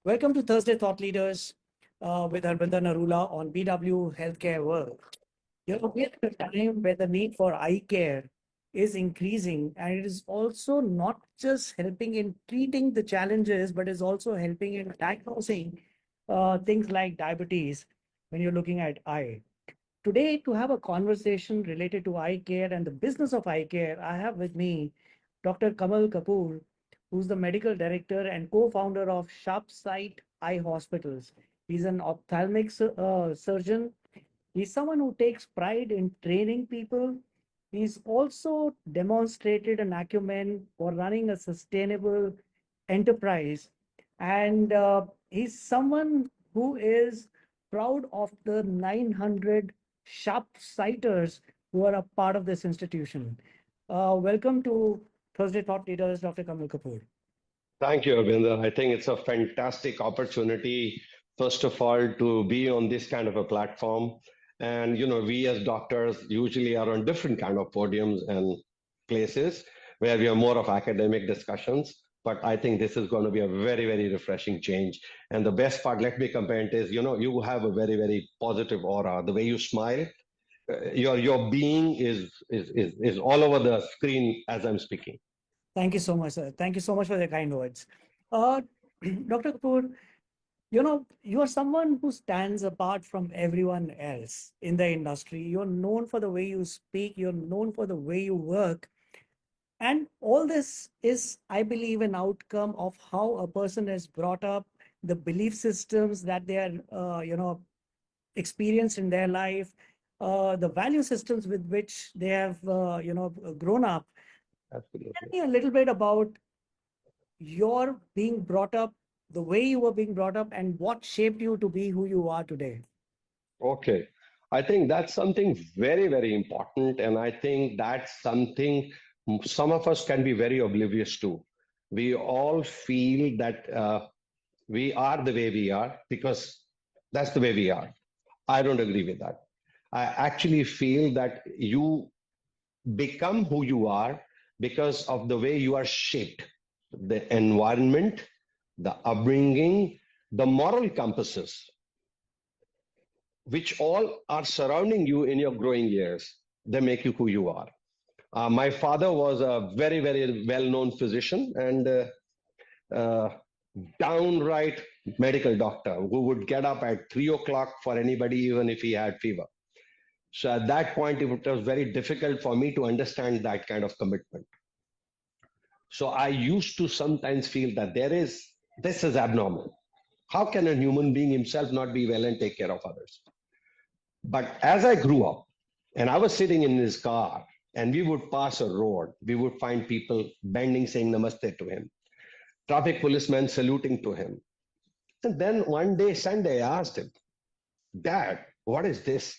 Welcome to Thursday Thought Leaders with Harbinder Narula on BW Healthcare World. We're at a time where the need for eye care is increasing, and it is also not just helping in treating the challenges, but is also helping in diagnosing things like diabetes when you're looking at eye. Today, to have a conversation related to eye care and the business of eye care, I have with me Dr. Kamal Kapur, who's the medical director and co-founder of Sharpsight Eye Hospitals. He's an ophthalmic surgeon. He's someone who takes pride in training people. He's also demonstrated an acumen for running a sustainable enterprise. And he's someone who is proud of the 900 sharp sighters who are a part of this institution. Welcome to Thursday Thought Leaders, Dr. Kamal Kapoor. Thank you, Abhinder. I think it's a fantastic opportunity, first of all, to be on this kind of a platform. And, we as doctors usually are on different kind of podiums and places where we have more of academic discussions. But I think this is going to be a very, very refreshing change. And the best part, let me compare it, is, you have a very, very positive aura. The way you smile, your being is all over the screen as I'm speaking. Thank you so much, sir. Thank you so much for the kind words. Dr. Kapoor, you are someone who stands apart from everyone else in the industry. You're known for the way you speak, you're known for the way you work. And all this is, I believe, an outcome of how a person is brought up, the belief systems that they are, experienced in their life, the value systems with which they have, grown up. Absolutely. Tell me a little bit about your being brought up, the way you were being brought up, and what shaped you to be who you are today. Okay. I think that's something very, very important. And I think that's something some of us can be very oblivious to. We all feel that we are the way we are because that's the way we are. I don't agree with that. I actually feel that you become who you are because of the way you are shaped, the environment, the upbringing, the moral compasses, which all are surrounding you in your growing years. They make you who you are. My father was a very, very well-known physician and uh, downright medical doctor who would get up at 3 o'clock for anybody, even if he had fever. So at that point, it was very difficult for me to understand that kind of commitment. So I used to sometimes feel that this is abnormal. How can a human being himself not be well and take care of others? But as I grew up and I was sitting in his car and we would pass a road, we would find people bending, saying namaste to him, traffic policemen saluting to him. And then one day, Sunday, I asked him, Dad, what is this?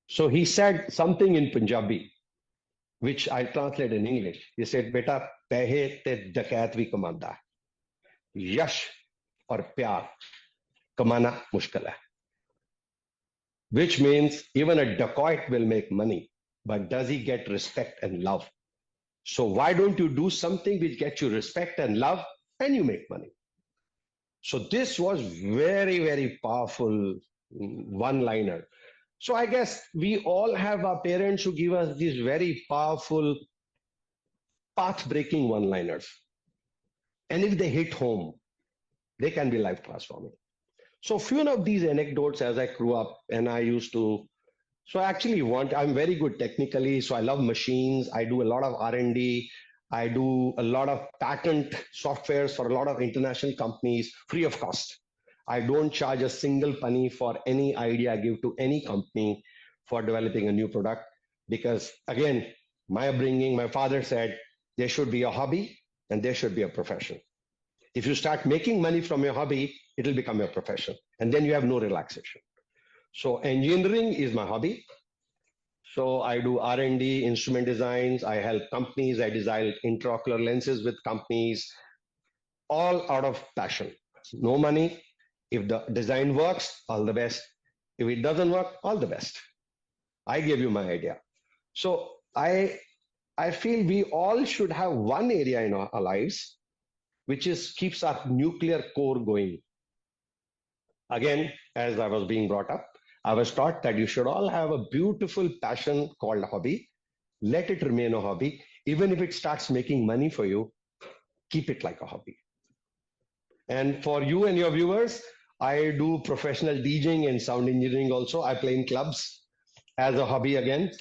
So he said something in Punjabi, which I translate in English. He said, Beta, pehe te dakat bhi kamanda hai. Yash or pyar kamana mushkil hai. Which means even a dacoit will make money, but does he get respect and love? So why don't you do something which gets you respect and love and you make money? So this was very, very powerful one-liner. So I guess we all have our parents who give us these very powerful path-breaking one-liners. And if they hit home, they can be life transforming. So few of these anecdotes as I grew up and I used to, so I actually I'm very good technically. So I love machines. I do a lot of R&D. I do a lot of patent softwares for a lot of international companies free of cost. I don't charge a single penny for any idea I give to any company for developing a new product. Because again, my upbringing, my father said, there should be a hobby and there should be a profession. If you start making money from your hobby, it'll become your profession. And then you have no relaxation. So engineering is my hobby. So I do R&D, instrument designs. I help companies. I design intraocular lenses with companies, all out of passion. No money. If the design works, all the best. If it doesn't work, all the best. I gave you my idea. So I feel we all should have one area in our lives which is keeps our nuclear core going. Again, as I was being brought up, I was taught that you should all have a beautiful passion called a hobby. Let it remain a hobby. Even if it starts making money for you, keep it like a hobby. And for you and your viewers, I do professional DJing and sound engineering also. I play in clubs as a hobby again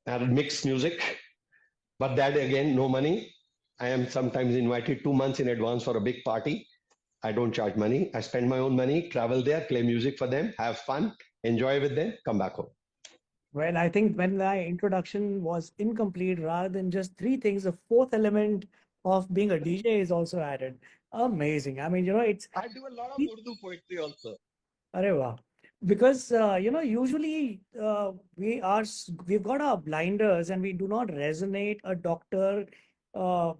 and mix music. But that again, no money. I am sometimes invited 2 months in advance for a big party. I don't charge money. I spend my own money, travel there, play music for them, have fun, enjoy with them, come back home. Well, I think when my introduction was incomplete, rather than just three things, the fourth element of being a DJ is also added. Amazing. I mean, it's I do a lot of Urdu poetry also. Arey wow. Because usually we've got our blinders and we do not resonate a doctor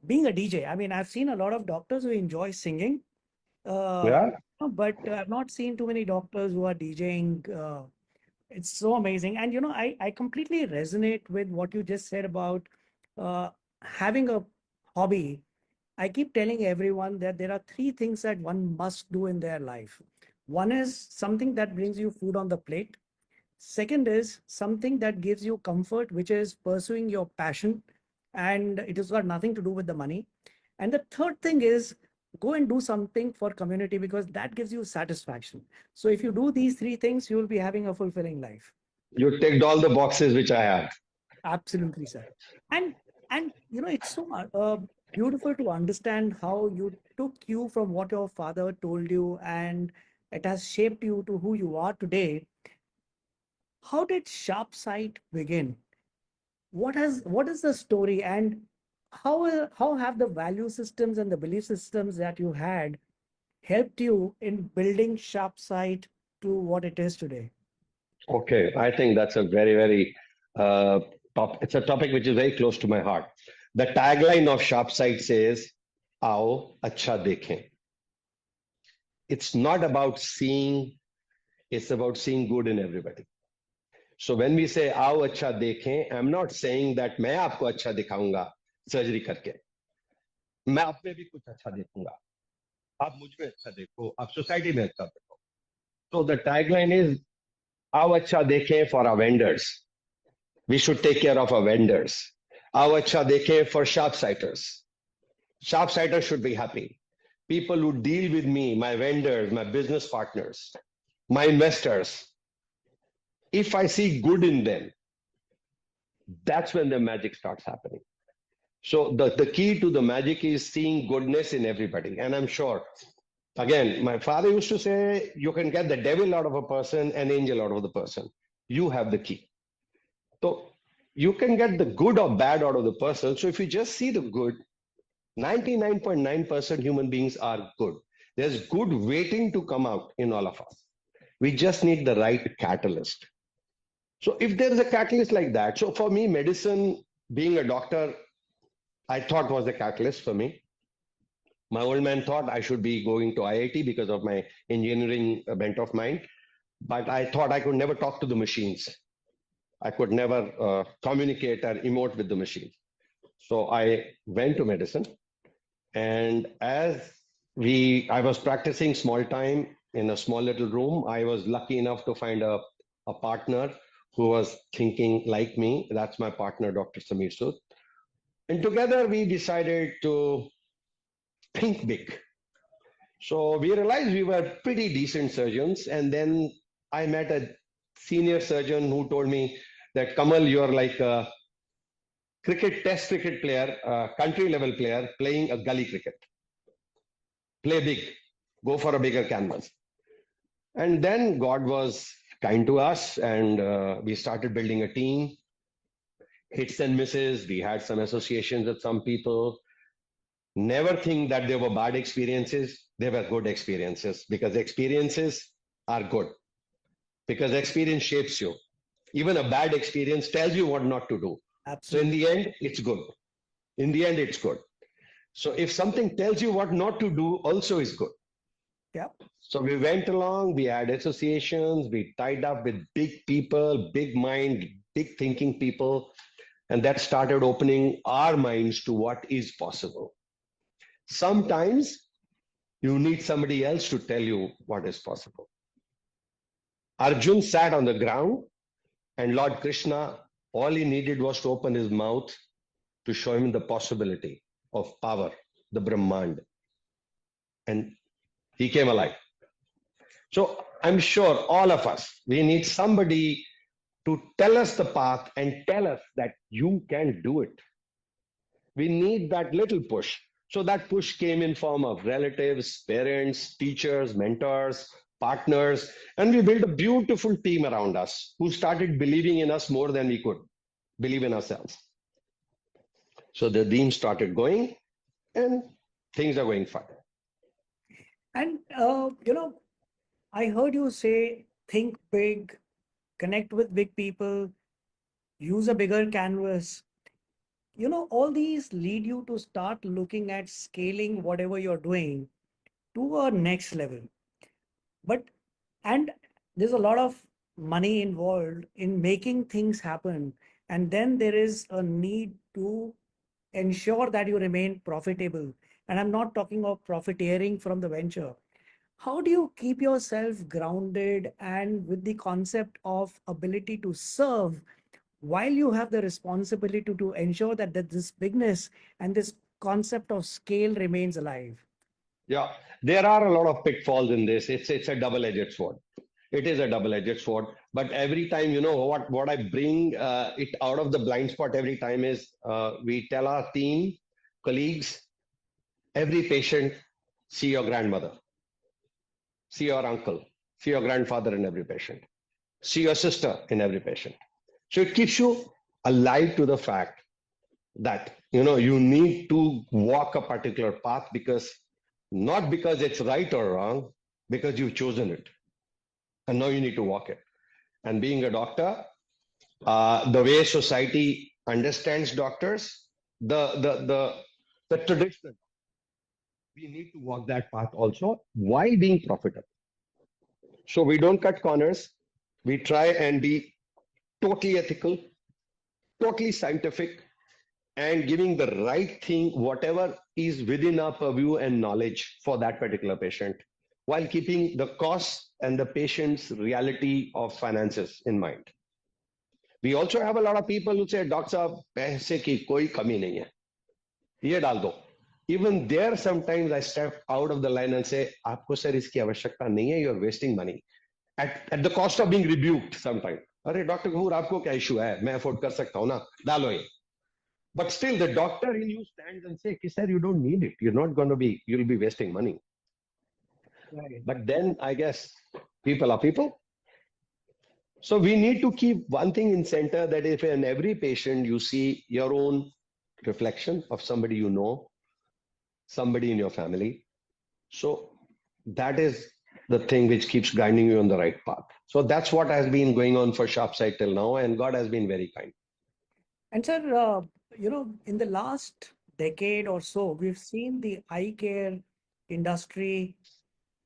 being a DJ. I mean, I've seen a lot of doctors who enjoy singing, uh, Yeah. but I've not seen too many doctors who are DJing. It's so amazing. And I completely resonate with what you just said about uh, having a hobby. I keep telling everyone that there are three things that one must do in their life. One is something that brings you food on the plate. Second is something that gives you comfort, which is pursuing your passion, and it has got nothing to do with the money. And the third thing is go and do something for community because that gives you satisfaction. So if you do these three things, you will be having a fulfilling life. You ticked all the boxes which I have. Absolutely, sir. And it's so beautiful to understand how you took you from what your father told you, and it has shaped you to who you are today. How did Sharp Sight begin? What is the story, and how have the value systems and the belief systems that you had helped you in building Sharp Sight to what it is today? Okay, I think that's a very, very it's a topic which is very close to my heart. The tagline of Sharpsight says, "Aao acha dekhen." It's not about seeing; it's about seeing good in everybody. So when we say "Aao acha dekhen," I'm not saying that मैं आपको अच्छा दिखाऊंगा surgery करके. मैं आप में भी कुछ अच्छा देखूंगा. आप मुझ में अच्छा देखो. आप सोसाइटी में अच्छा देखो. So the tagline is "Aao acha dekhen" for our vendors. We should take care of our vendors. Aao acha dekhe for sharpsighters. Sharpsighters should be happy. People who deal with me, my vendors, my business partners, my investors, if I see good in them, that's when the magic starts happening. So the key to the magic is seeing goodness in everybody. And I'm sure, again, my father used to say, you can get the devil out of a person, an angel out of the person. You have the key. So you can get the good or bad out of the person. So if you just see the good, 99.9% human beings are good. There's good waiting to come out in all of us. We just need the right catalyst. So if there is a catalyst like that, so for me, medicine, being a doctor, I thought was the catalyst for me. My old man thought I should be going to IIT because of my engineering bent of mind, but I thought I could never talk to the machines. I could never communicate or emote with the machine. So I went to medicine. And as I was practicing small time in a small little room, I was lucky enough to find a partner who was thinking like me. That's my partner, Dr. Sameer Sood. And together we decided to think big. So we realized we were pretty decent surgeons. And then I met a senior surgeon who told me that, Kamal, you're like a test cricket player, country level player playing a gully cricket. Play big, go for a bigger canvas. And then God was kind to us, and we started building a team. Hits and misses. We had some associations with some people. Never think that they were bad experiences. They were good experiences because experiences are good. Because experience shapes you. Even a bad experience tells you what not to do. So in Absolutely. the end, it's good. In the end, it's good. So if something tells you what not to do, also is good. Yeah. So we went along, we had associations, we tied up with big people, big mind, big thinking people, and that started opening our minds to what is possible. Sometimes you need somebody else to tell you what is possible. Arjun sat on the ground, and Lord Krishna, all he needed was to open his mouth to show him the possibility of power, the Brahmand. And he came alive. So I'm sure all of us, we need somebody to tell us the path and tell us that you can do it. We need that little push. So that push came in form of relatives, parents, teachers, mentors, partners, and we built a beautiful team around us who started believing in us more than we could believe in ourselves. So the team started going, and things are going fine. And, I heard you say, think big, connect with big people, use a bigger canvas. All these lead you to start looking at scaling whatever you're doing to a next level. But, and there's a lot of money involved in making things happen. And then there is a need to ensure that you remain profitable. And I'm not talking of profiteering from the venture. How do you keep yourself grounded and with the concept of ability to serve while you have the responsibility to ensure that this bigness and this concept of scale remains alive? Yeah, there are a lot of pitfalls in this. It's a double-edged sword. It is a double-edged sword. But every time, what I bring it out of the blind spot every time is we tell our team, colleagues, every patient, see your grandmother, see your uncle, see your grandfather in every patient, see your sister in every patient. So it keeps you alive to the fact that you need to walk a particular path, because not because it's right or wrong, because you've chosen it, and now you need to walk it. And being a doctor, the way society understands doctors, the traditional, we need to walk that path also while being profitable. So we don't cut corners. We try and be totally ethical, totally scientific, and giving the right thing, whatever is within our purview and knowledge for that particular patient, while keeping the cost and the patient's reality of finances in mind. We also have a lot of people who say, Doctor साहब पैसे की कोई कमी नहीं है, ये डाल दो. Even there, sometimes I step out of the line and say, आपको सर इसकी आवश्यकता नहीं है, you're wasting money. At the cost of being rebuked sometimes. अरे डॉक्टर कपूर आपको क्या इशू है, मैं अफोर्ड कर सकता हूँ ना, डालो ये. But still, the doctor in you stands and says, sir, you don't need it. You'll be wasting money. Right. But then I guess people are people. So we need to keep one thing in center, that if in every patient you see your own reflection of somebody you know, somebody in your family. So that is the thing which keeps guiding you on the right path. So that's what has been going on for Sharpside till now, and God has been very kind. And sir, in the last decade or so, we've seen the eye care industry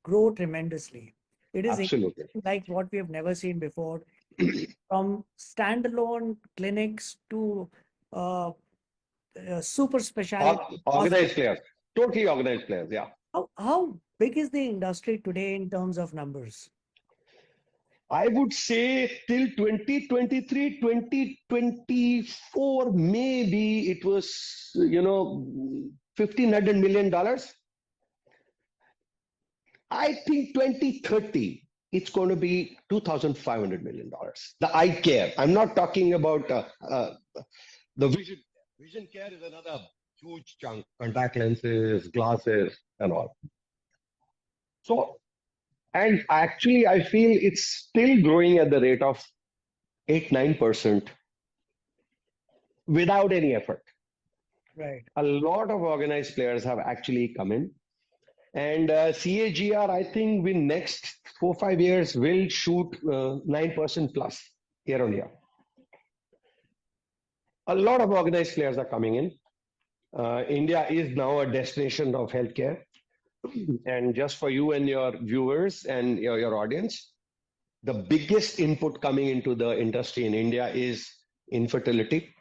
grow tremendously. It is Absolutely like what we have never seen before, from standalone clinics to super specialty organized players, totally organized players. Yeah. How big is the industry today in terms of numbers? I would say till 2023, 2024, maybe it was, $1,500 million. I think 2030, it's going to be $2,500 million. The eye care. I'm not talking about the vision. Vision care is another huge chunk. Contact lenses, glasses, and all. So, and actually, I feel it's still growing at the rate of 8-9% without any effort. Right. A lot of organized players have actually come in. And CAGR, I think, in next 4-5 years will shoot 9% plus year on year. A lot of organized players are coming in. India is now a destination of healthcare. And just for you and your viewers and your audience, the biggest input coming into the industry in India is infertility,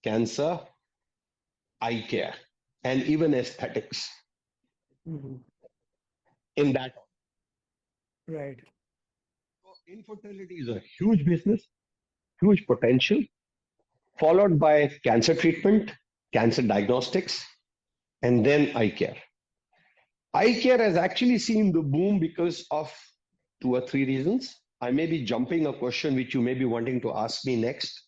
cancer, eye care. and even aesthetics Mhm. in that. Right. So infertility is a huge business, huge potential, followed by cancer treatment, cancer diagnostics, and then eye care. Eye care has actually seen the boom because of two or three reasons. I may be jumping a question which you may be wanting to ask me next.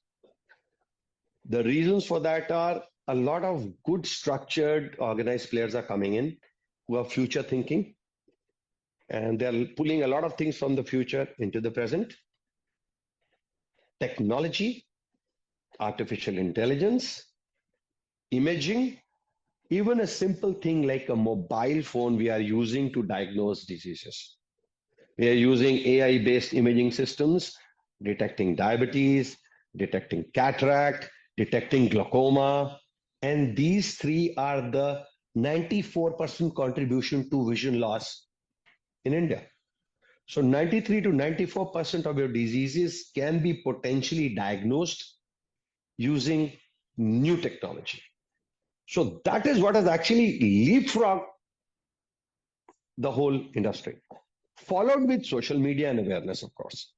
The reasons for that are a lot of good, structured, organized players are coming in who are future thinking, and they're pulling a lot of things from the future into the present. Technology, artificial intelligence, imaging, even a simple thing like a mobile phone we are using to diagnose diseases. We are using AI-based imaging systems, detecting diabetes, detecting cataract, detecting glaucoma, and these three are the 94% contribution to vision loss in India. So 93 to 94% of your diseases can be potentially diagnosed using new technology. So that is what has actually leapfrogged the whole industry, followed with social media and awareness, of course.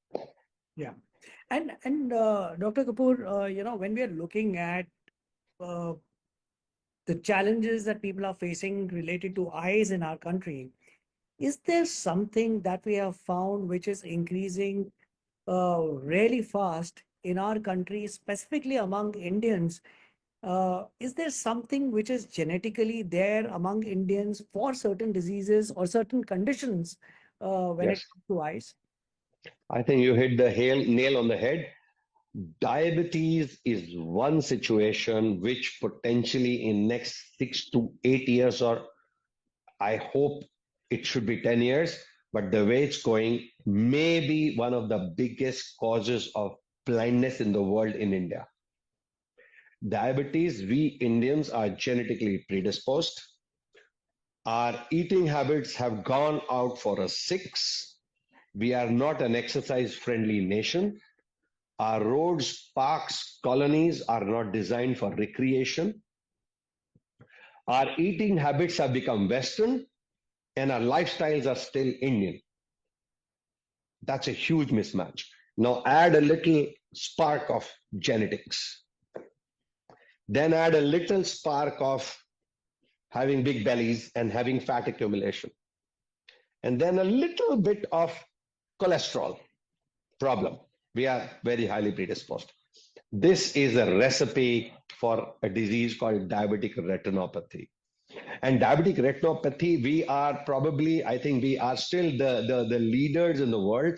Yeah. And Dr. Kapoor, when we are looking at uh, the challenges that people are facing related to eyes in our country, is there something that we have found which is increasing really fast in our country, specifically among Indians? Is there something which is genetically there among Indians for certain diseases or certain conditions when it Yes, comes to eyes? I think you hit the nail on the head. Diabetes is one situation which potentially in next 6 to 8 years, or I hope it should be 10 years, but the way it's going may be one of the biggest causes of blindness in the world in India. Diabetes, we Indians are genetically predisposed. Our eating habits have gone out for a six. We are not an exercise friendly nation. Our roads, parks, colonies are not designed for recreation. Our eating habits have become Western and our lifestyles are still Indian. That's a huge mismatch. Now add a little spark of genetics. Then add a little spark of having big bellies and having fat accumulation. And then a little bit of cholesterol problem. We are very highly predisposed. This is a recipe for a disease called diabetic retinopathy. And diabetic retinopathy, we are probably, I think we are still the leaders in the world.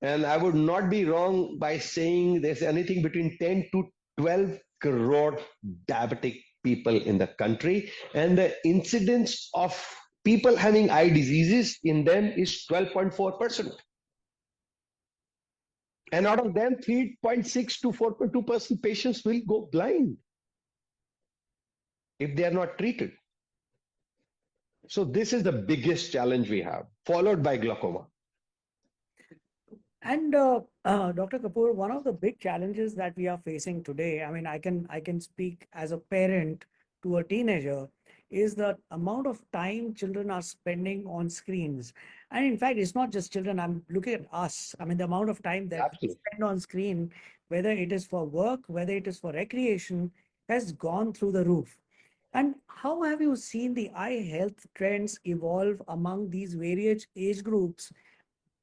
And I would not be wrong by saying there's anything between 10 to 12 crore diabetic people in the country. And the incidence of people having eye diseases in them is 12.4%. And out of them, 3.6 to 4.2% patients will go blind if they are not treated. So this is the biggest challenge we have, followed by glaucoma. And Dr. Kapoor, one of the big challenges that we are facing today, I mean, I can speak as a parent to a teenager, is the amount of time children are spending on screens. And in fact, it's not just children. I'm looking at us. I mean, the amount of time that we Absolutely. spend on screen, whether it is for work, whether it is for recreation, has gone through the roof. And how have you seen the eye health trends evolve among these various age groups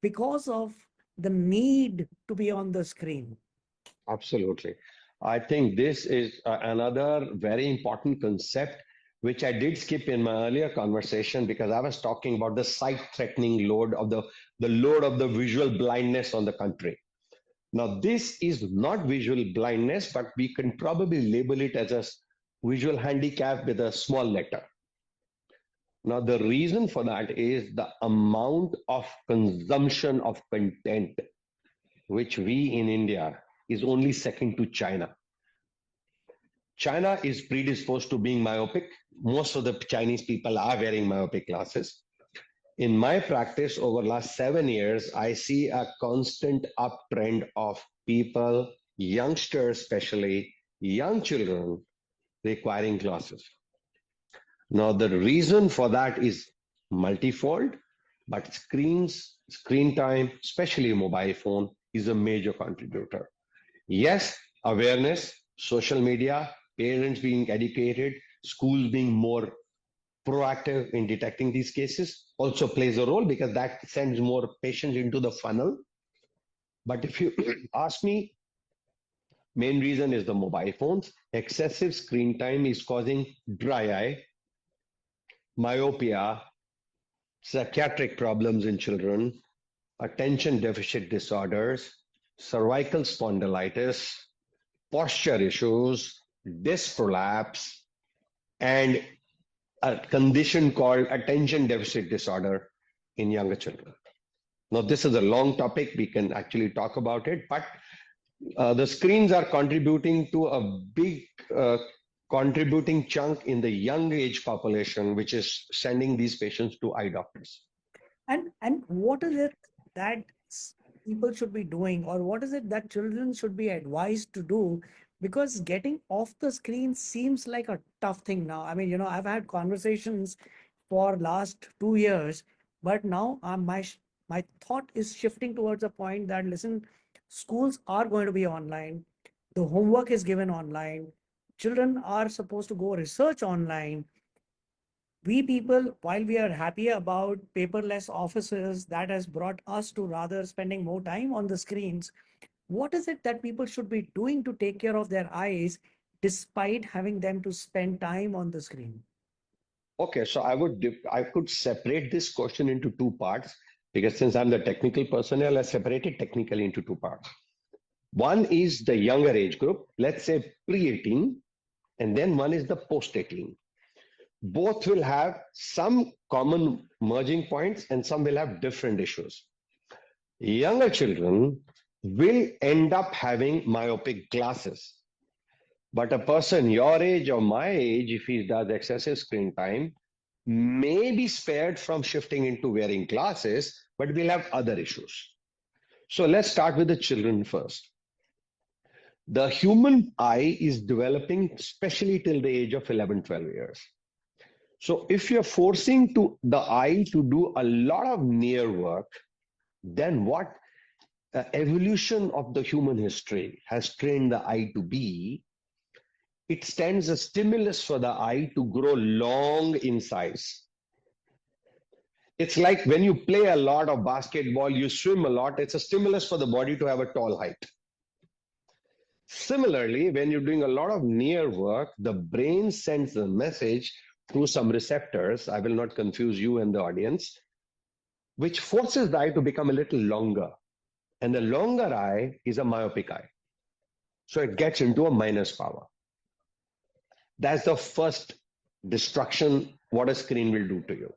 because of the need to be on the screen? Absolutely. I think this is another very important concept, which I did skip in my earlier conversation because I was talking about the sight-threatening load of the load of the visual blindness on the country. Now, this is not visual blindness, but we can probably label it as a visual handicap with a small letter. Now, the reason for that is the amount of consumption of content which we in India is only second to China. China is predisposed to being myopic. Most of the Chinese people are wearing myopic glasses. In my practice over last 7 years, I see a constant uptrend of people, youngsters especially, young children requiring glasses. Now, the reason for that is multifold, but screen time, especially mobile phone, is a major contributor. Yes, awareness, social media, parents being educated, schools being more proactive in detecting these cases also plays a role because that sends more patients into the funnel. But if you ask me, main reason is the mobile phones. Excessive screen time is causing dry eye, myopia, psychiatric problems in children, attention deficit disorders, cervical spondylitis, posture issues, disc prolapse, and a condition called attention deficit disorder in younger children. Now, this is a long topic. We can actually talk about it, but the screens are contributing to a big contributing chunk in the young age population, which is sending these patients to eye doctors. And what is it that people should be doing, or what is it that children should be advised to do? Because getting off the screen seems like a tough thing now. I mean, I've had conversations for last 2 years, but now my thought is shifting towards a point that, listen, schools are going to be online, the homework is given online, children are supposed to go research online. We people, while we are happy about paperless offices that has brought us to rather spending more time on the screens, what is it that people should be doing to take care of their eyes despite having them to spend time on the screen? Okay, so I could separate this question into two parts because since I'm the technical personnel, I separate it technically into two parts. One is the younger age group, let's say pre-18, and then one is the post-18. Both will have some common merging points and some will have different issues. Younger children will end up having myopic glasses. But a person your age or my age, if he does excessive screen time, may be spared from shifting into wearing glasses, but will have other issues. So let's start with the children first. The human eye is developing, especially till the age of 11, 12 years. So if you're forcing the eye to do a lot of near work, then what evolution of the human history has trained the eye to be, it stands a stimulus for the eye to grow long in size. It's like when you play a lot of basketball, you swim a lot, it's a stimulus for the body to have a tall height. Similarly, when you're doing a lot of near work, the brain sends a message through some receptors, I will not confuse you and the audience, which forces the eye to become a little longer. And the longer eye is a myopic eye. So it gets into a minus power. That's the first destruction what a screen will do to you.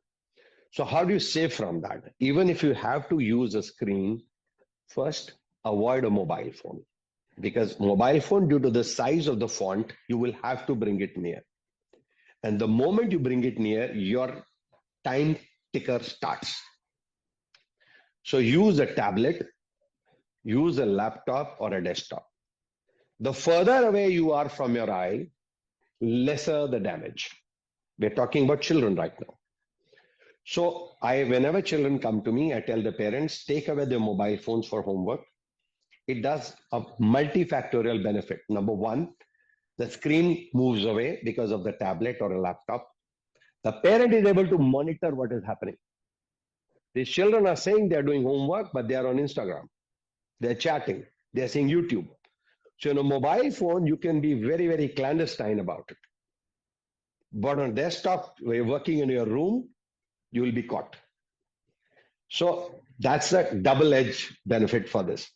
So how do you save from that? Even if you have to use a screen, first avoid a mobile phone. Because mobile phone, due to the size of the font, you will have to bring it near. And the moment you bring it near, your time ticker starts. So use a tablet, use a laptop or a desktop. The further away you are from your eye, lesser the damage. We're talking about children right now. So whenever children come to me, I tell the parents, take away their mobile phones for homework. It does a multifactorial benefit. Number one, the screen moves away because of the tablet or a laptop. The parent is able to monitor what is happening. These children are saying they're doing homework, but they are on Instagram. They're chatting. They're seeing YouTube. So in a mobile phone, you can be very, very clandestine about it. But on desktop, where you're working in your room, you will be caught. So that's a double-edged benefit for this.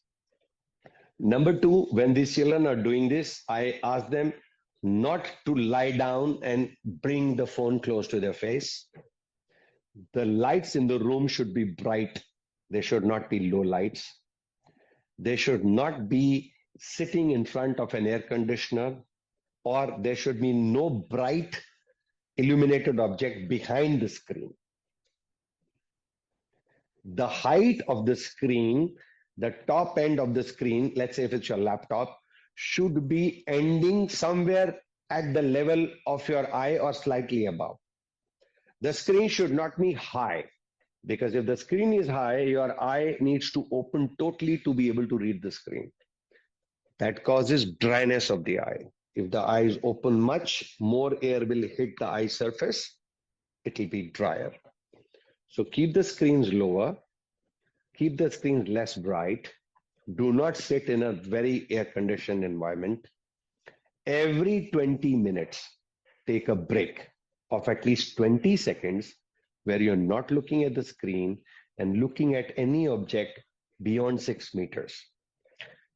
Number two, when these children are doing this, I ask them not to lie down and bring the phone close to their face. The lights in the room should be bright. They should not be low lights. They should not be sitting in front of an air conditioner, or there should be no bright illuminated object behind the screen. The height of the screen, the top end of the screen, let's say if it's your laptop, should be ending somewhere at the level of your eye or slightly above. The screen should not be high, because if the screen is high, your eye needs to open totally to be able to read the screen. That causes dryness of the eye. If the eye is open much, more air will hit the eye surface, it will be drier. So keep the screens lower, keep the screens less bright, do not sit in a very air conditioned environment. Every 20 minutes, take a break of at least 20 seconds where you're not looking at the screen and looking at any object beyond 6 meters.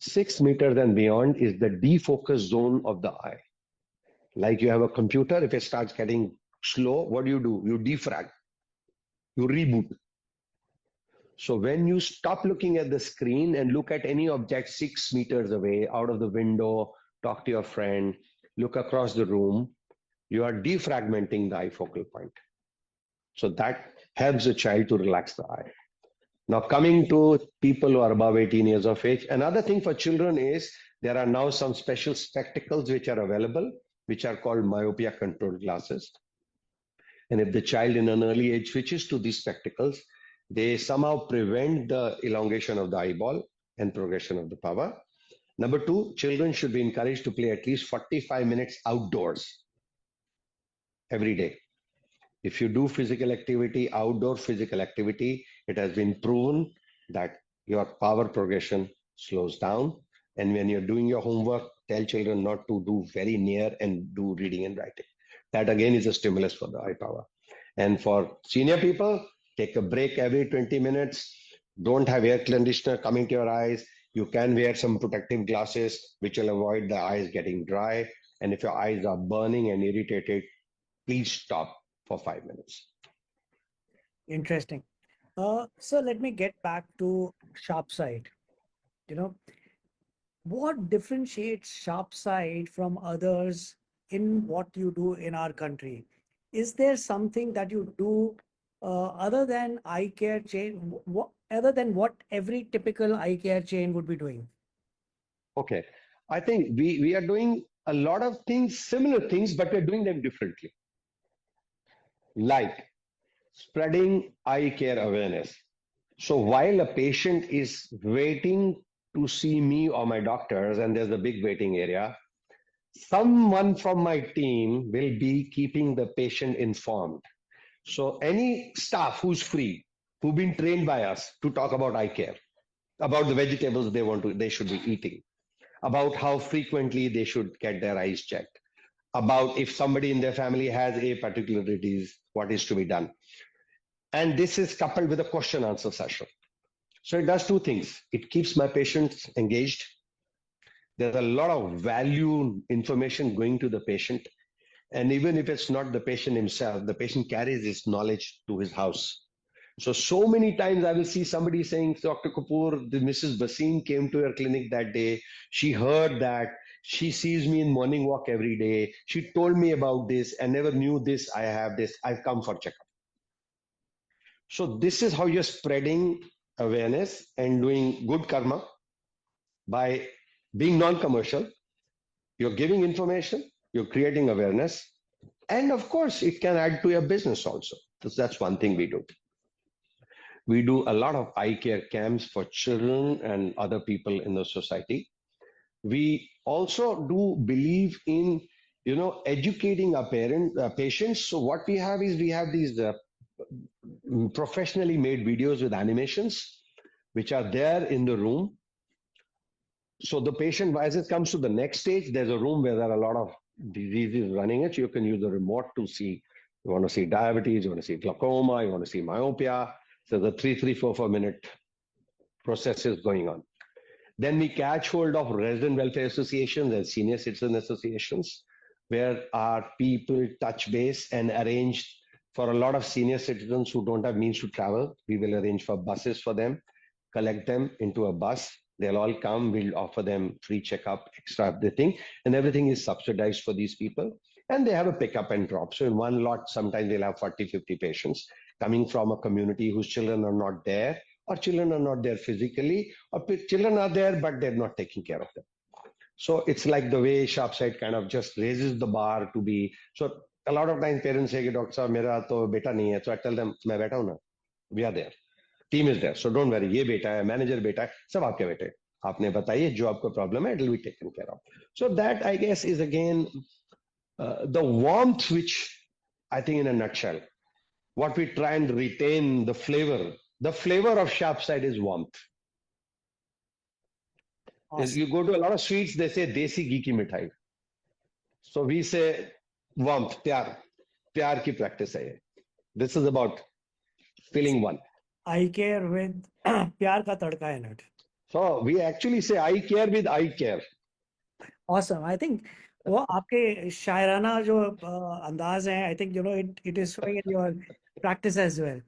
6 meters and beyond is the defocus zone of the eye. Like you have a computer, if it starts getting slow, what do? You defrag, you reboot. So when you stop looking at the screen and look at any object 6 meters away, out of the window, talk to your friend, look across the room, you are defragmenting the eye focal point. So that helps the child to relax the eye. Now coming to people who are above 18 years of age, another thing for children is there are now some special spectacles which are available, which are called myopia control glasses. And if the child in an early age switches to these spectacles, they somehow prevent the elongation of the eyeball and progression of the power. Number two, children should be encouraged to play at least 45 minutes outdoors every day. If you do physical activity, outdoor physical activity, it has been proven that your power progression slows down. And when you're doing your homework, tell children not to do very near and do reading and writing. That again is a stimulus for the eye power. And for senior people, take a break every 20 minutes. Don't have air conditioner coming to your eyes. You can wear some protective glasses, which will avoid the eyes getting dry. And if your eyes are burning and irritated, please stop for 5 minutes. Interesting. So let me get back to sharp sight. You know, what differentiates sharp sight from others in what you do in our country? Is there something that you do other than eye care chain, other than what every typical eye care chain would be doing? Okay. I think we are doing a lot of things, similar things, but we're doing them differently. Like spreading eye care awareness. So while a patient is waiting to see me or my doctors, and there's a big waiting area, someone from my team will be keeping the patient informed. So any staff who's free, who've been trained by us to talk about eye care, about the vegetables they should be eating, about how frequently they should get their eyes checked, about if somebody in their family has a particular disease, what is to be done. And this is coupled with a question answer session. So it does two things. It keeps my patients engaged. There's a lot of value information going to the patient. And even if it's not the patient himself, the patient carries this knowledge to his house. So many times I will see somebody saying, Dr. Kapur, the Mrs. Basim came to your clinic that day. She heard that. She sees me in morning walk every day. She told me about this. I never knew this. I have this. I've come for checkup. So this is how you're spreading awareness and doing good karma by being non-commercial. You're giving information, you're creating awareness, and of course, it can add to your business also. That's one thing we do. We do a lot of eye care camps for children and other people in the society. We also do believe in, educating our patients. So what we have is we have these professionally made videos with animations, which are there in the room. So the patient, as it comes to the next stage, there's a room where there are a lot of diseases running it. So you can use the remote to see, you want to see diabetes, you want to see glaucoma, you want to see myopia. So the 4 minute process is going on. Then we catch hold of resident welfare associations and senior citizen associations, where our people touch base and arrange for a lot of senior citizens who don't have means to travel. We will arrange for buses for them, collect them into a bus. They'll all come, we'll offer them free checkup, extra everything, and everything is subsidized for these people. And they have a pickup and drop. So in one lot, sometimes they'll have 40, 50 patients coming from a community whose children are not there, or children are not there physically, or children are there, but they're not taking care of them. So it's like the way Sharpsight kind of just raises the bar to be. So A lot of times parents say, Doctor साहब मेरा तो बेटा नहीं है. So I tell them, मैं बैठा हूँ ना. We are there. Team is there. So don't worry. ये बेटा है, manager बेटा है, सब आपके बेटे हैं. आपने बताइए जो आपको problem है, it will be taken care of. So that I guess is again the warmth which I think in a nutshell, what we try and retain the flavor. The flavor of 𝐻𝐵𝐺 is warmth. Awesome. You go to a lot of sweets, they say desi ghee ki mithai. So we say warmth, pyar. Pyar ki practice hai ye. This is about feeling one. I care with प्यार का तड़का in it. So we actually say I care with I care. Awesome. I think वो आपके शायराना जो अंदाज है, I think it is showing in your practice as well.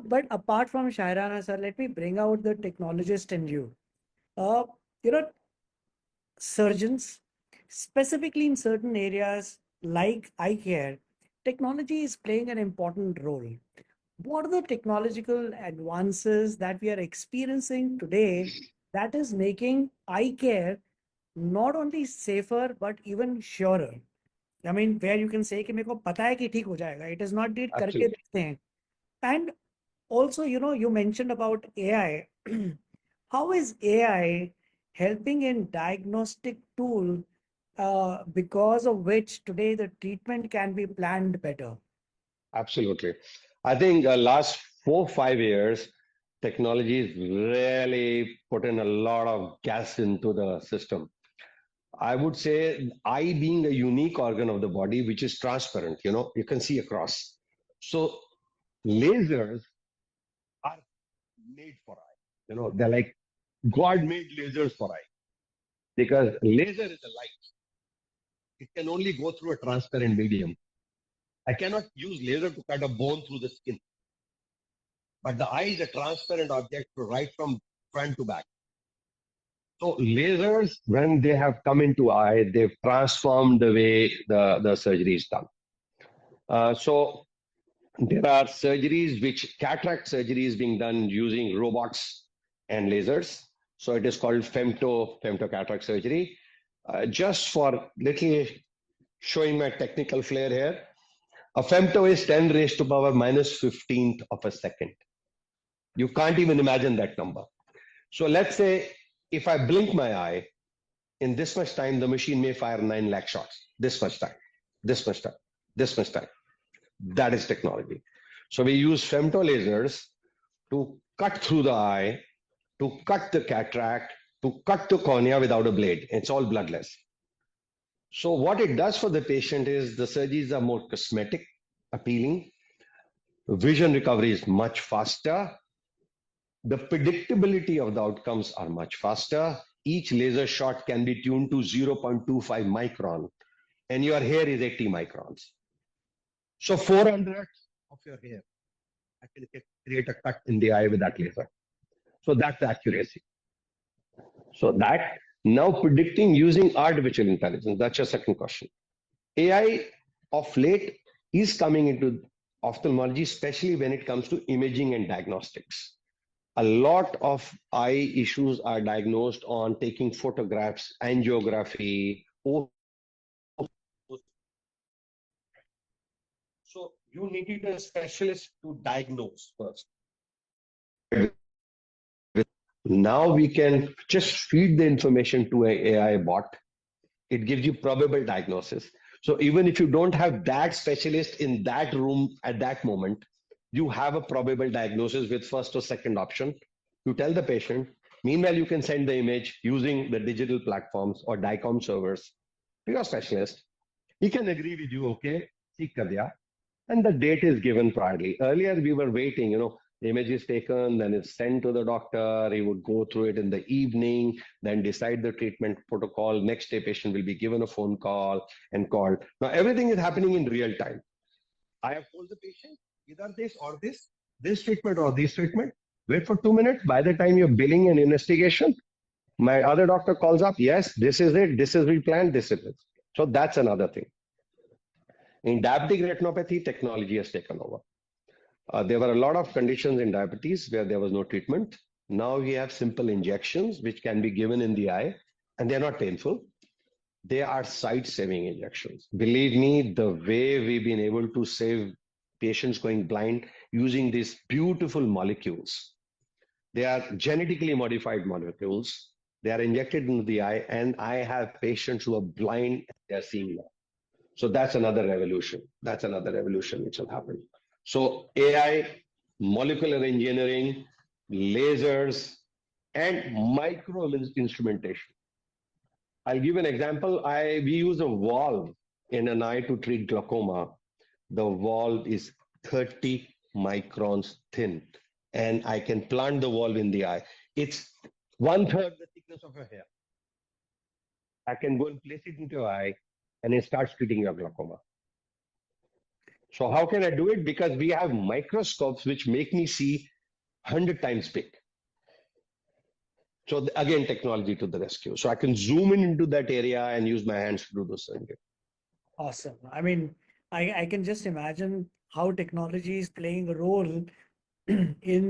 But apart from shairana, sir, let me bring out the technologist in you. Uh, you know, surgeons, specifically in certain areas like eye care, technology is playing an important role. What are the technological advances that we are experiencing today that is making eye care not only safer but even surer? I mean, where you can say कि मेरे को पता है कि ठीक हो जाएगा. It is not that करके Absolutely. देखते हैं. And also, you mentioned about AI. How is AI helping in diagnostic tool because of which today the treatment can be planned better? Absolutely. I think last 4 5 years, technology has really put in a lot of gas into the system. I would say eye being a unique organ of the body, which is transparent, you can see across. So lasers are made for eye. They're like God made lasers for eye because laser is a light. It can only go through a transparent medium. I cannot use laser to cut a bone through the skin. But the eye is a transparent object right from front to back. So lasers, when they have come into eye, they've transformed the way the surgery is done. So there are surgeries cataract surgery is being done using robots and lasers. So it is called femto-cataract surgery. Just for little showing my technical flair here, a femto is 10 raised to power minus 15th of a second. You can't even imagine that number. So let's say if I blink my eye, in this much time, the machine may fire 9 lakh shots. This much time, this much time, this much time. That is technology. So we use femto lasers to cut through the eye, to cut the cataract, to cut the cornea without a blade. It's all bloodless. So what it does for the patient is the surgeries are more cosmetic, appealing. Vision recovery is much faster. The predictability of the outcomes are much faster. Each laser shot can be tuned to 0.25 micron, and your hair is 80 microns. So 400 of your hair, I can create a cut in the eye with that laser. So that's the accuracy. So that now predicting using artificial intelligence, that's your second question. AI of late is coming into ophthalmology, especially when it comes to imaging and diagnostics. A lot of eye issues are diagnosed on taking photographs, angiography. So you needed a specialist to diagnose first. Now we can just feed the information to an AI bot. It gives you probable diagnosis. So even if you don't have that specialist in that room at that moment, you have a probable diagnosis with first or second option. You tell the patient. Meanwhile, you can send the image using the digital platforms or DICOM servers to your specialist. He can agree with you, okay, ठीक कर दिया, and the date is given priorly. Earlier, we were waiting, the image is taken, then it's sent to the doctor. He would go through it in the evening, then decide the treatment protocol. Next day, patient will be given a phone call and called. Now, everything is happening in real time. I have told the patient, either this or this treatment or this treatment. Wait for 2 minutes. By the time you're billing and investigation, my other doctor calls up. Yes, this is it. This is we planned. This is it. So that's another thing. In diabetic retinopathy, technology has taken over. There were a lot of conditions in diabetes where there was no treatment. Now we have simple injections which can be given in the eye, and they're not painful. they are sight-saving injections. Believe me, the way we've been able to save patients going blind using these beautiful molecules. They are genetically modified molecules. They are injected into the eye, and I have patients who are blind, they're seeing now. So that's another revolution. That's another revolution which will happen. So AI, molecular engineering, lasers, and micro instrumentation. I'll give an example. We use a valve in an eye to treat glaucoma. The valve is 30 microns thin, and I can plant the valve in the eye. It's 1/3 the thickness of a hair. I can go and place it into your eye, and it starts treating your glaucoma. So how can I do it? Because we have microscopes which make me see 100 times big. So again, technology to the rescue. So I can zoom in into that area and use my hands to do those things. Awesome. I mean, I can just imagine how technology is playing a role in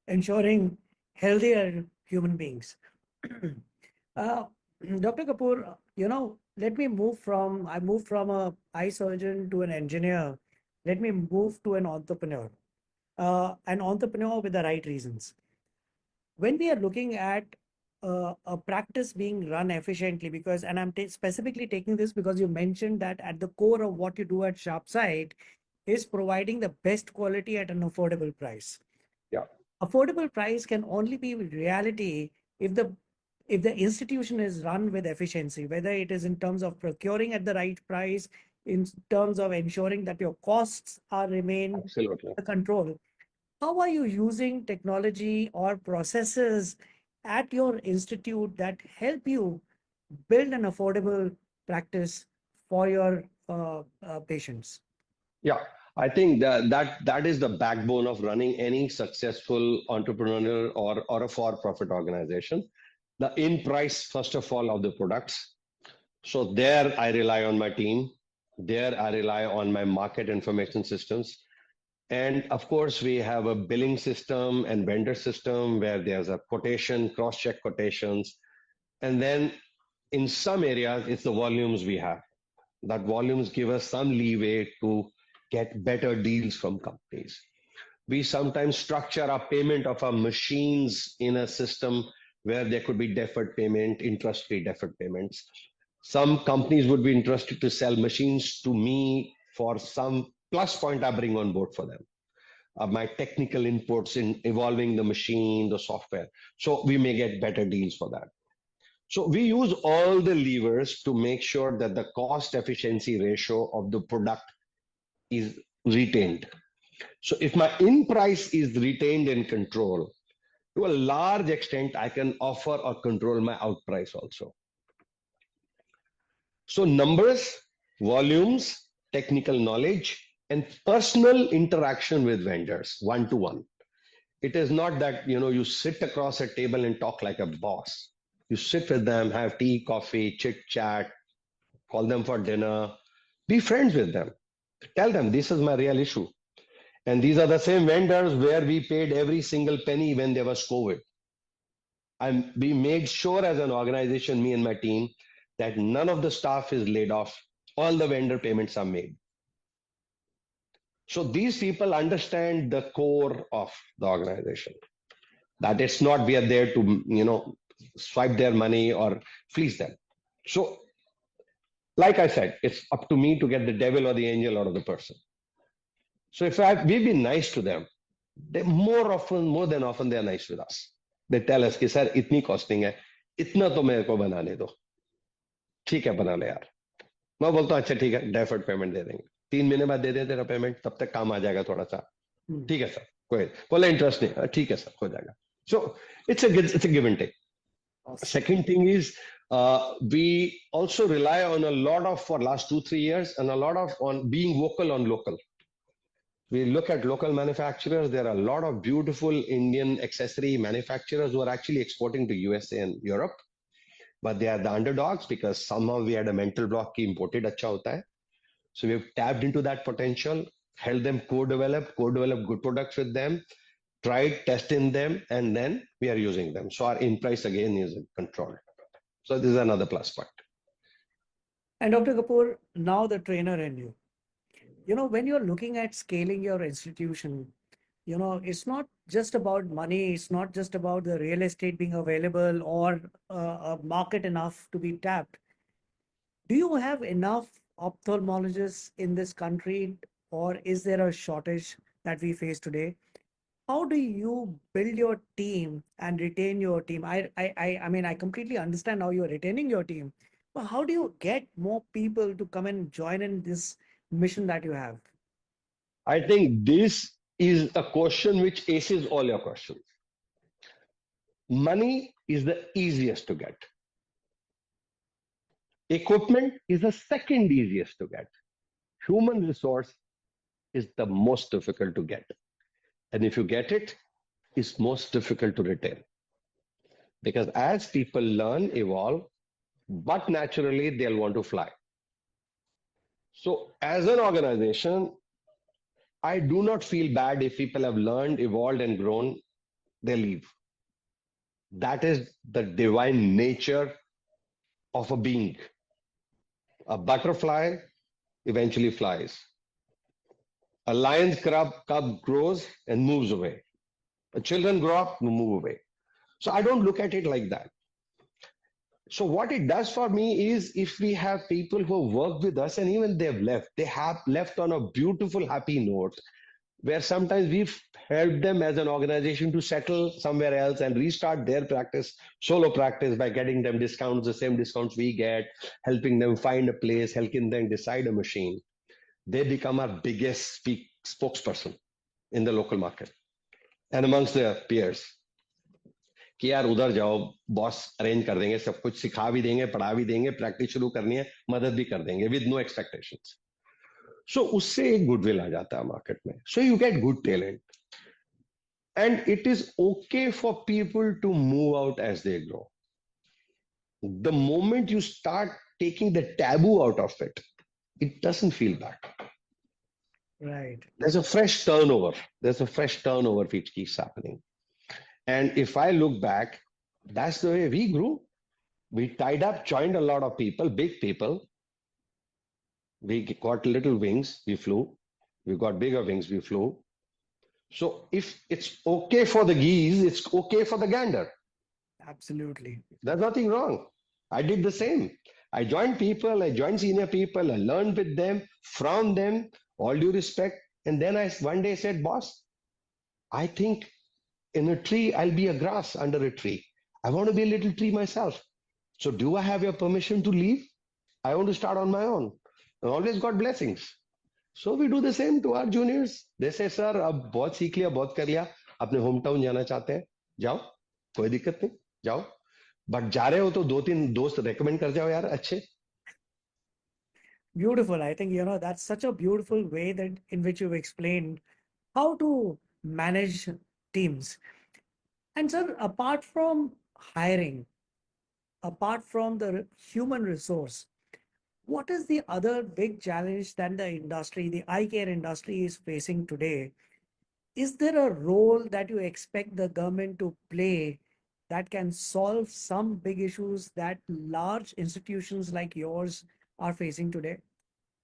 ensuring healthier human beings. Dr. Kapur, let me I moved from a eye surgeon to an engineer. Let me move to an entrepreneur with the right reasons. When we are looking at a practice being run efficiently, because, and I'm specifically taking this because you mentioned that at the core of what you do at SharpSight is providing the best quality at an affordable price. Yeah. Affordable price can only be reality if the institution is run with efficiency, whether it is in terms of procuring at the right price, in terms of ensuring that your costs are remain under control. How are you using technology or processes at your institute that help you build an affordable practice for your patients? Yeah, I think that is the backbone of running any successful entrepreneurial or a for-profit organization. The in price, first of all, of the products. So there I rely on my team. There I rely on my market information systems. And of course, we have a billing system and vendor system where there's a quotation, cross-check quotations. And then in some areas, it's the volumes we have. That volumes give us some leeway to get better deals from companies. We sometimes structure our payment of our machines in a system where there could be deferred payment, interest-free deferred payments. Some companies would be interested to sell machines to me for some plus point I bring on board for them. My technical inputs in evolving the machine, the software. So we may get better deals for that. So we use all the levers to make sure that the cost efficiency ratio of the product is retained. So if my in price is retained in control, to a large extent, I can offer or control my out price also. So numbers, volumes, technical knowledge, and personal interaction with vendors, one-to-one. It is not that you sit across a table and talk like a boss. You sit with them, have tea, coffee, chit chat, call them for dinner, be friends with them. Tell them this is my real issue. And these are the same vendors where we paid every single penny when there was COVID. And we made sure as an organization, me and my team, that none of the staff is laid off. All the vendor payments are made. So these people understand the core of the organization. That it's not we are there to, swipe their money or fleece them. So, like I said, it's up to me to get the devil or the angel out of the person. So if we've been nice to them, they more than often they are nice with us. They tell us कि sir इतनी costing है, इतना तो मेरे को बनाने दो, ठीक है बना ले यार. मैं बोलता हूँ अच्छा ठीक है, deferred payment दे देंगे, 3 महीने बाद दे दे तेरा payment, तब तक काम आ जाएगा थोड़ा सा, ठीक है सर, कोई बोला interest नहीं, ठीक है सर हो जाएगा. So it's a give and take. Awesome. Second thing is we also rely on a lot of for last 2-3 years and a lot of on being vocal on local. We look at local manufacturers. There are a lot of beautiful Indian accessory manufacturers who are actually exporting to USA and Europe, but they are the underdogs because somehow we had a mental block ki imported acha hota hai. So we've tapped into that potential, helped them co-develop good products with them, tried testing them, and then we are using them. So our in price again is controlled. So this is another plus point. And Dr. Kapoor, now the trainer in you. When you're looking at scaling your institution, it's not just about money, it's not just about the real estate being available or a market enough to be tapped. Do you have enough ophthalmologists in this country, or is there a shortage that we face today? How do you build your team and retain your team? I mean, I completely understand how you're retaining your team, but how do you get more people to come and join in this mission that you have? I think this is a question which aces all your questions. Money is the easiest to get. Equipment is the second easiest to get. Human resource is the most difficult to get. And if you get it, it's most difficult to retain. Because as people learn, evolve, but naturally they'll want to fly. So as an organization, I do not feel bad if people have learned, evolved, and grown, they leave. That is the divine nature of a being. A butterfly eventually flies. A lion's cub grows and moves away. Children grow up, move away. So I don't look at it like that. So what it does for me is if we have people who work with us and even they have left on a beautiful, happy note, where sometimes we've helped them as an organization to settle somewhere else and restart their practice, solo practice, by getting them discounts, the same discounts we get, helping them find a place, helping them decide a machine. They become our biggest spokesperson in the local market and amongst their peers. कि यार उधर जाओ, boss arrange कर देंगे, सब कुछ सिखा भी देंगे, पढ़ा भी देंगे, प्रैक्टिस शुरू करनी है, मदद भी कर देंगे विद नो एक्सपेक्टेशंस. सो उससे एक गुडविल आ जाता है मार्केट में. So you get good talent and it is okay for people to move out as they grow. The moment you start taking the taboo out of it, it doesn't feel bad. Right. There's a fresh turnover. There's a fresh turnover which keeps happening. And if I look back, that's the way we grew. We tied up, joined a lot of people, big people. We got little wings, we flew. We got bigger wings, we flew. So if it's okay for the geese, it's okay for the gander. Absolutely. There's nothing wrong. I did the same. I joined people, I joined senior people, I learned with them, from them, all due respect. And then I one day said, boss, I think in a tree, I'll be a grass under a tree. I want to be a little tree myself. So do I have your permission to leave? I want to start on my own. I always got blessings. So we do the same to our juniors. They say, sir, अब बहुत सीख लिया, बहुत कर लिया, अपने home town जाना चाहते हैं, जाओ, कोई दिक्कत नहीं, जाओ. बट जा रहे हो तो दो तीन दोस्त रेकमेंड कर जाओ यार अच्छे. Beautiful. I think, that's such a beautiful way that in which you've explained how to manage teams. And sir, apart from hiring, apart from the human resource, what is the other big challenge that the industry, the eye care industry, is facing today? Is there a role that you expect the government to play that can solve some big issues that large institutions like yours are facing today?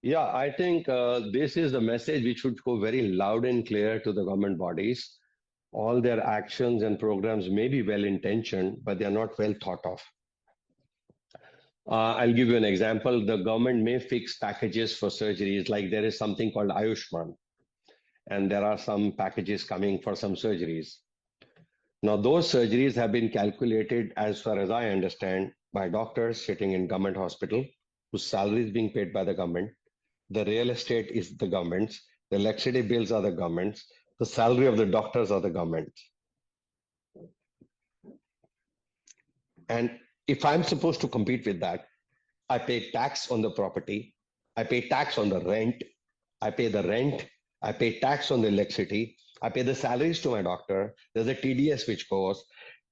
Yeah, I think this is the message which should go very loud and clear to the government bodies. All their actions and programs may be well intentioned, but they are not well thought of. I'll give you an example. The government may fix packages for surgeries, like there is something called Ayushman, and there are some packages coming for some surgeries. Now, those surgeries have been calculated, as far as I understand, by doctors sitting in government hospital, whose salary is being paid by the government. The real estate is the government's. The electricity bills are the government's. The salary of the doctors are the government's. And if I'm supposed to compete with that, I pay tax on the property, I pay tax on the rent, I pay the rent, I pay tax on the electricity, I pay the salaries to my doctor, there's a TDS which goes,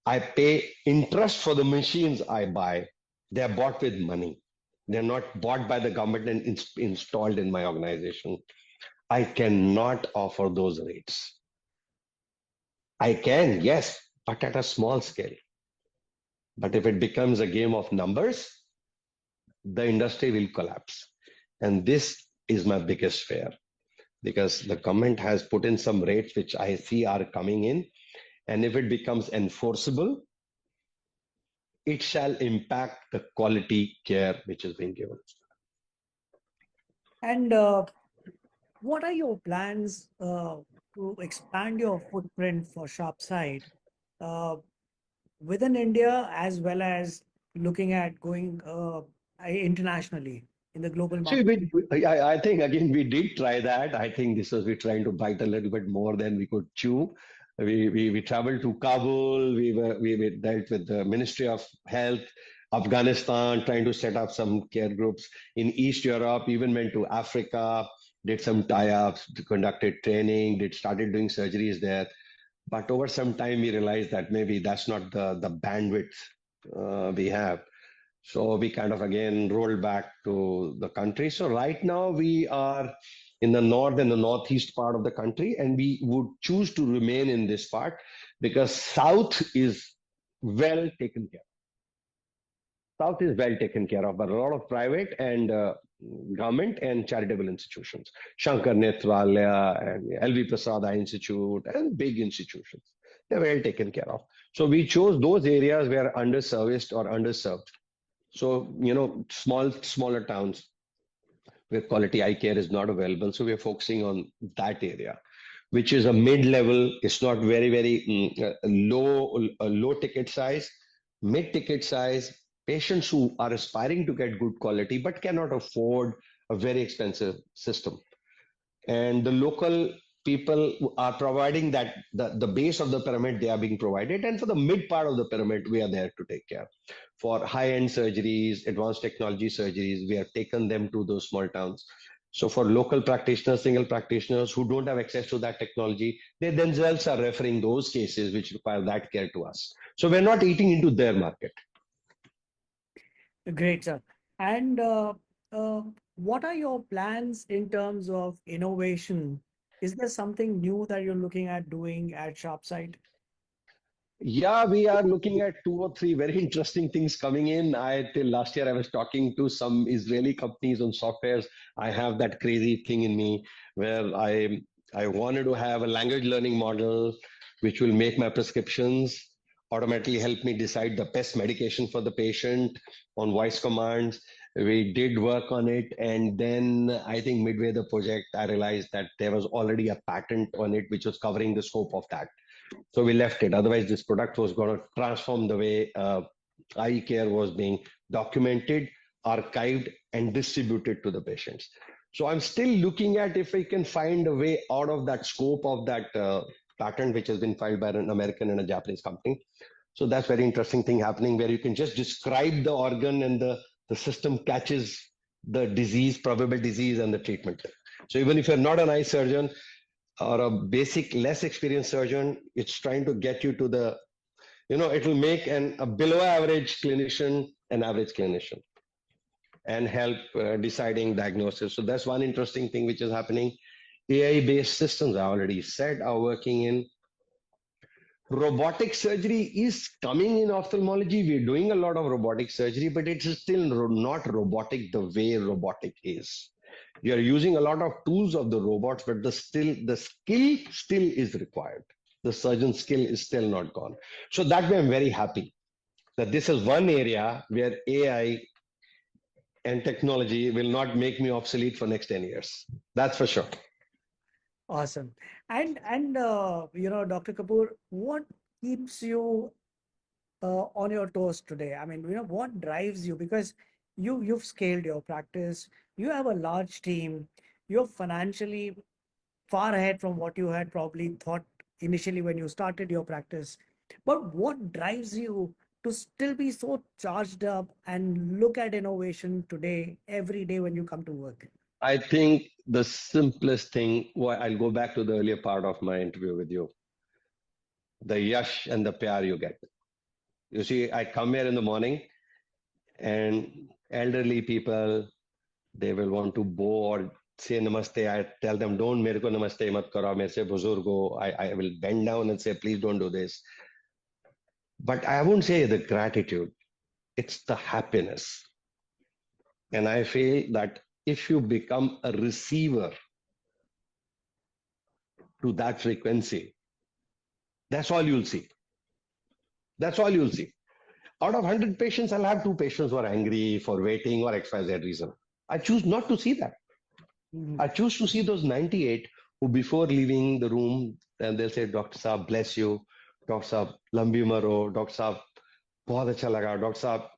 I pay interest for the machines I buy. They're bought with money. They're not bought by the government and installed in my organization. I cannot offer those rates. I can, yes, but at a small scale. But if it becomes a game of numbers, the industry will collapse. And this is my biggest fear, because the government has put in some rates which I see are coming in. And if it becomes enforceable, it shall impact the quality care which is being given. And what are your plans to expand your footprint for SharpSide uh, within India, as well as looking at going internationally in the global See, market? I think again we did try that. I think this was we trying to bite a little bit more than we could chew. We traveled to Kabul. We dealt with the Ministry of Health, Afghanistan, trying to set up some care groups in East Europe. Even went to Africa, did some tie-ups, conducted training, did started doing surgeries there. But over some time, we realized that maybe that's not the bandwidth we have. So we kind of again rolled back to the country. So right now we are in the north and the northeast part of the country, and we would choose to remain in this part because south is well taken care of. South is well taken care of, but a lot of private and government and charitable institutions, Shankar Nethralaya and LV Prasad Eye Institute and big institutions. They're well taken care of. So we chose those areas where underserviced or underserved. So, smaller towns where quality eye care is not available. So we're focusing on that area, which is a mid-level. It's not very low ticket size, mid-ticket size, patients who are aspiring to get good quality but cannot afford a very expensive system. And the local people are providing that the base of the pyramid, they are being provided, and for the mid part of the pyramid we are there to take care. For high-end surgeries, advanced technology surgeries, we have taken them to those small towns. So for local practitioners, single practitioners who don't have access to that technology, they themselves are referring those cases which require that care to us. So we're not eating into their market. Great, sir. And uh, what are your plans in terms of innovation? Is there something new that you're looking at doing at SharpSide? Yeah, we are looking at two or three very interesting things coming in. Till last year I was talking to some Israeli companies on softwares. I have that crazy thing in me where I wanted to have a language learning model which will make my prescriptions, automatically help me decide the best medication for the patient on voice commands. We did work on it, and then I think midway the project I realized that there was already a patent on it which was covering the scope of that. So we left it. Otherwise, this product was going to transform the way eye care was being documented, archived, and distributed to the patients. So I'm still looking at if we can find a way out of that scope of that patent, which has been filed by an American and a Japanese company. So that's very interesting thing happening where you can just describe the organ and the system catches the disease, probable disease, and the treatment. So even if you're not an eye surgeon, or a basic less experienced surgeon, it's trying to get you to the, it will make a below average clinician an average clinician and help deciding diagnosis. So that's one interesting thing which is happening. AI based systems, I already said, are working in. Robotic surgery is coming in ophthalmology. We're doing a lot of robotic surgery, but it's still not robotic the way robotic is. You are using a lot of tools of the robots, but the skill still is required. The surgeon skill is still not gone. So that way I'm very happy that this is one area where AI and technology will not make me obsolete for next 10 years. That's for sure. Awesome. And Dr. Kapur, what keeps you on your toes today? I mean, what drives you? Because you've scaled your practice, you have a large team, you're financially far ahead from what you had probably thought initially when you started your practice. But what drives you to still be so charged up and look at innovation today, every day when you come to work? I think the simplest thing, well, I'll go back to the earlier part of my interview with you, the yash and the pyar you get. You see, I come here in the morning and elderly people, they will want to bow or say namaste. I tell them, don't mere ko namaste mat karo, mere se buzurg ho. I will bend down and say, please don't do this. But I won't say the gratitude, it's the happiness. And I feel that if you become a receiver to that frequency, that's all you'll see. That's all you'll see. Out of 100 patients, I'll have two patients who are angry for waiting or XYZ reason. I choose not to see that. I choose to see those 98 who before leaving the room, and they'll say, Dr. Saab, bless you. Dr. Saab, lambi maro. Dr. Saab, bahut acha laga. Dr. Saab.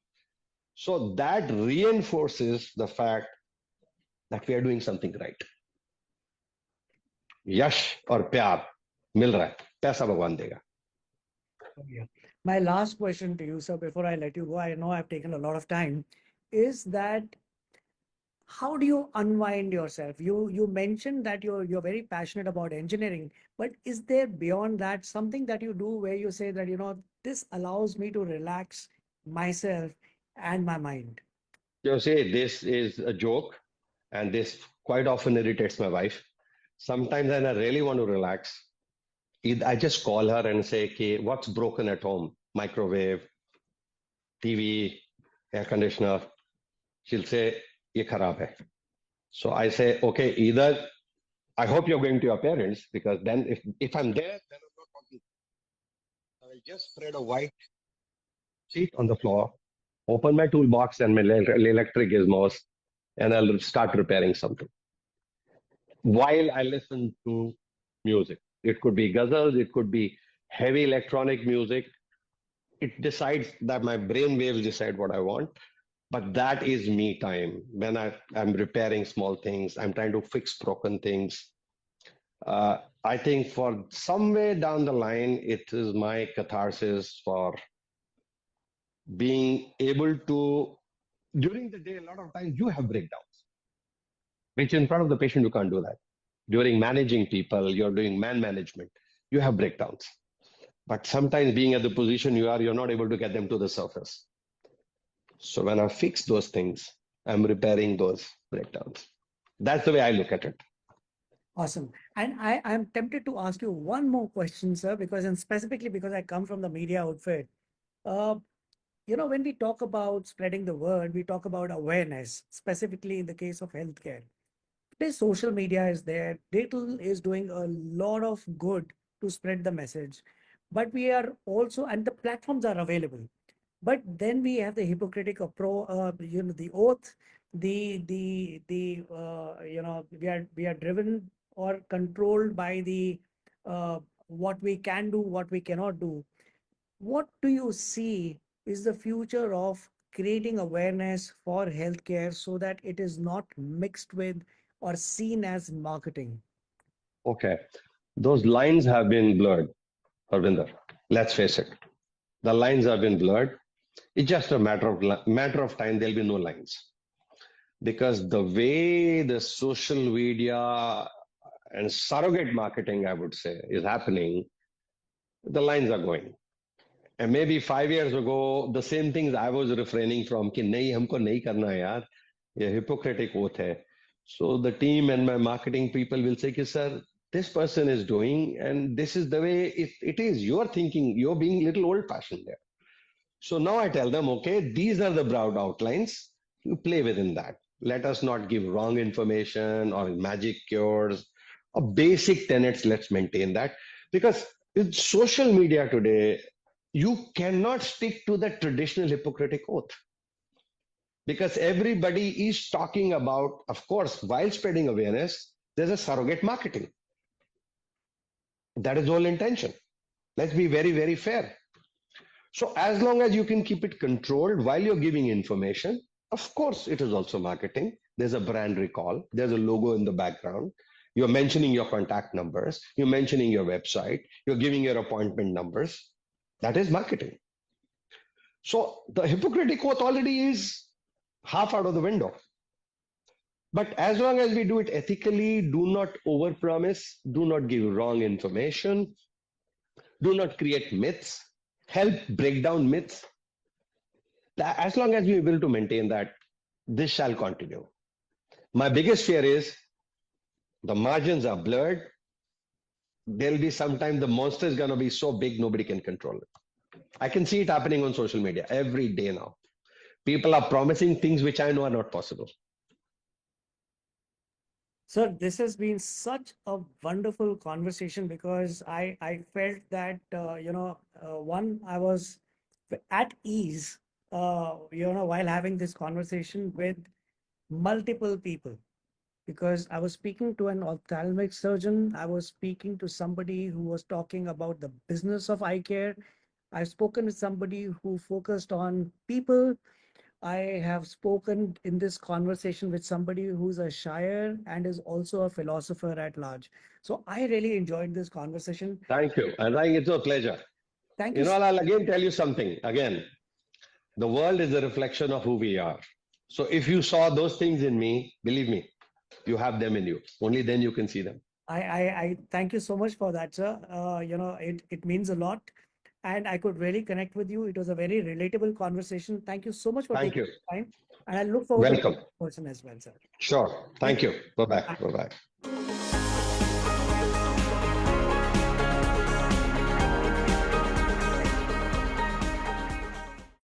So that reinforces the fact that we are doing something right. यश और प्यार मिल रहा है, पैसा भगवान देगा. Yeah. My last question to you, sir, before I let you go, I know I've taken a lot of time, is that how do you unwind yourself? You mentioned that you're very passionate about engineering, but is there beyond that something that you do where you say that, this allows me to relax myself and my mind? You say this is a joke, and this quite often irritates my wife. Sometimes when I really want to relax, I just call her and say, okay, what's broken at home? Microwave, TV, air conditioner. She'll say, ye kharab hai. So I say, okay, either I hope you're going to your parents, because then if I'm there, then I'm not talking. I'll just spread a white sheet on the floor, open my toolbox and my electric gizmos, and I'll start repairing something while I listen to music. It could be ghazals, it could be heavy electronic music. It decides that my brain waves decide what I want. But that is me time when I'm repairing small things, I'm trying to fix broken things. I think for somewhere down the line, it is my catharsis for being able to, during the day, a lot of times you have breakdowns, which in front of the patient, you can't do that. During managing people, you're doing man management, you have breakdowns. But sometimes being at the position you're not able to get them to the surface. So when I fix those things, I'm repairing those breakdowns. That's the way I look at it. Awesome. And I'm tempted to ask you one more question, sir, and specifically because I come from the media outfit. Uh, when we talk about spreading the word, we talk about awareness, specifically in the case of healthcare. Today, social media is there. Digital is doing a lot of good to spread the message. But we are also, and the platforms are available. But then we have the hypocritic the oath, we are driven or controlled by the what we can do, what we cannot do. What do you see is the future of creating awareness for healthcare so that it is not mixed with or seen as marketing? Okay. Those lines have been blurred, Harvinder. Let's face it. The lines have been blurred. It's just a matter of time. There'll be no lines, because the way the social media and surrogate marketing, I would say, is happening, the lines are going. And maybe 5 years ago, the same things I was refraining from, कि नहीं हमको नहीं करना है यार, ये hypocritic oath है. So the team and my marketing people will say, sir, this person is doing, and this is the way it is. You're thinking, you're being a little old fashioned there. So now I tell them, okay, these are the broad outlines. You play within that. Let us not give wrong information or magic cures or basic tenets. Let's maintain that. Because with social media today, you cannot stick to the traditional Hippocratic oath. Because everybody is talking about, of course, while spreading awareness, there's a surrogate marketing. That is the whole intention. Let's be very, very fair. So as long as you can keep it controlled while you're giving information, of course, it is also marketing. There's a brand recall. There's a logo in the background. You're mentioning your contact numbers. You're mentioning your website. You're giving your appointment numbers. That is marketing. So the Hippocratic oath already is half out of the window. But as long as we do it ethically, do not overpromise, do not give wrong information, do not create myths, help break down myths. As long as we're able to maintain that, this shall continue. My biggest fear is the margins are blurred. There'll be sometime the monster is going to be so big, nobody can control it. I can see it happening on social media every day now. People are promising things which I know are not possible. Sir, this has been such a wonderful conversation because I felt that, one, I was at ease, while having this conversation with multiple people because I was speaking to an ophthalmic surgeon. I was speaking to somebody who was talking about the business of eye care. I've spoken with somebody who focused on people. I have spoken in this conversation with somebody who's a shire and is also a philosopher at large. So I really enjoyed this conversation. Thank you. And I think it's a pleasure. Thank You you. know, I'll again tell you something. Again, the world is a reflection of who we are. So if you saw those things in me, believe me, you have them in you. Only then you can see them. I thank you so much for that, sir. It means a lot. And I could really connect with you. It was a very relatable conversation. Thank you so much for Thank taking you. the time. And I look forward to Welcome. meeting you in person as well, sir. Sure. Thank you. Bye bye. Bye. Bye bye.